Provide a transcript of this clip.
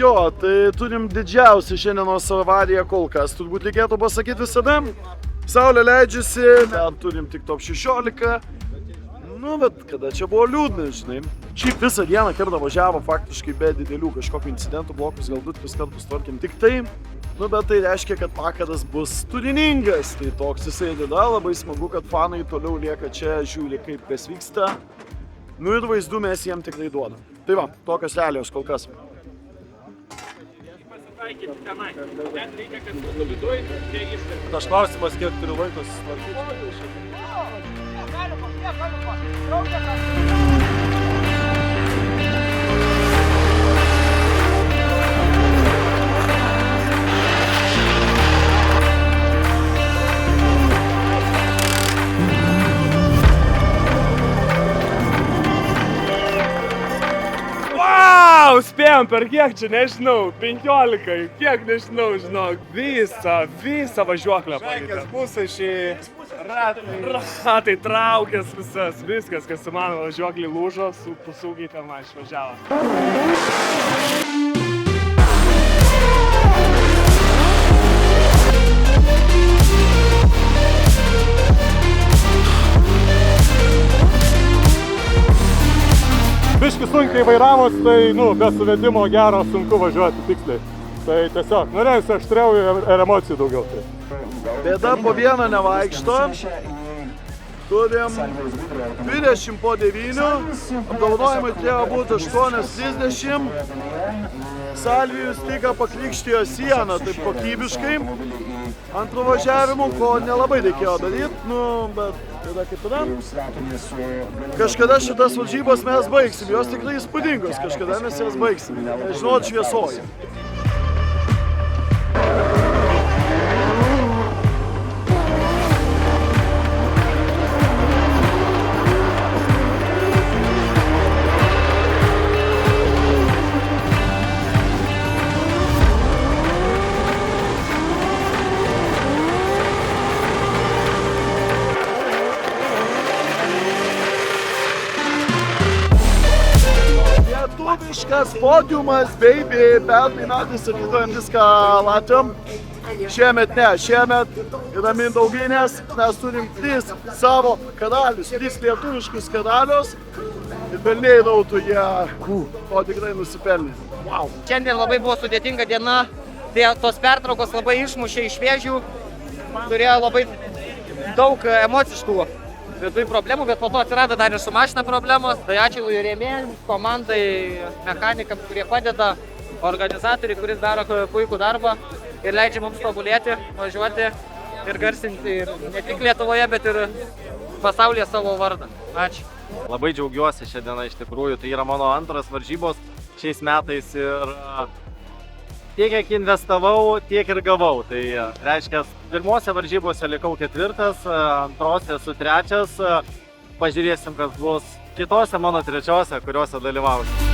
jo, tai turim didžiausią šiandienos avariją kol kas. Turbūt reikėtų pasakyti visada. Saulė leidžiasi, ten turim tik top 16. Nu, bet kada čia buvo liūdna, žinai. Šiaip visą dieną kartą važiavo faktiškai be didelių kažkokių incidentų, blokus gal 2-3 kartus tvarkėm tik tai. Nu, bet tai reiškia, kad vakaras bus turiningas. Tai toks jisai dida, labai smagu, kad fanai toliau lieka čia, žiūri kaip kas vyksta. Nu ir vaizdų mes jiem tikrai duodam. Tai va, tokios realijos kol kas. Aš klausimas, kiek turiu laiko susitvarkyti. Vau, spėjom per kiek čia, nežinau, 15, kiek nežinau, žinok, visą važiuoklę pakeitė. Pusė šį Ratai traukės viskas, kas su mano važiuoklį lūžo, saugiai ten man išvažiavo. biški sunkiai vairavus, tai, be suvedimo gero sunku važiuoti tiksliai. Tai tiesiog, norėjusi aštriau ir emocijų daugiau. Bėda po vieną nevaikšto. Turim 20 po 9. Apdovanojimai turėjo būti 8:30. Salvijus tik pakrikštijo sieną taip kokybiškai. Antru važiavimu, ko nelabai reikėjo daryti, bet tada kaip tada. Kažkada šitas varžybos mes baigsim, jos tikrai įspūdingos, kažkada mes jas baigsim. Nežinot šviesoje. Lietuviškas podiumas, baby, pernai metais atiduojam viską latviam. Šiemet ne, šiemet yra Mindauginės, mes turim 3 savo karalius, 3 lietuviškus karalius. Ir pelniai rautų jie, o tikrai nusipelnė. Wow. Šiandien labai buvo sudėtinga diena, tai tos pertraukos labai išmušė iš vėžių, turėjo labai daug emociškų vidui problemų, bet po to atsirado dar ir su mašina problemos. Tai ačiū rėmėjams, komandai, mechanikams, kurie padeda, organizatoriai, kuris daro puikų darbą ir leidžia mums tobulėti, važiuoti ir garsinti ir ne tik Lietuvoje, bet ir pasaulyje savo vardą. Ačiū. Labai džiaugiuosi šią dieną iš tikrųjų, tai yra mano antras varžybos šiais metais ir tiek kiek investavau, tiek ir gavau. Tai reiškia, pirmose varžybose likau 4, antrose esu 3. Pažiūrėsim, kas bus kitose mano 3, kuriuose dalyvausiu.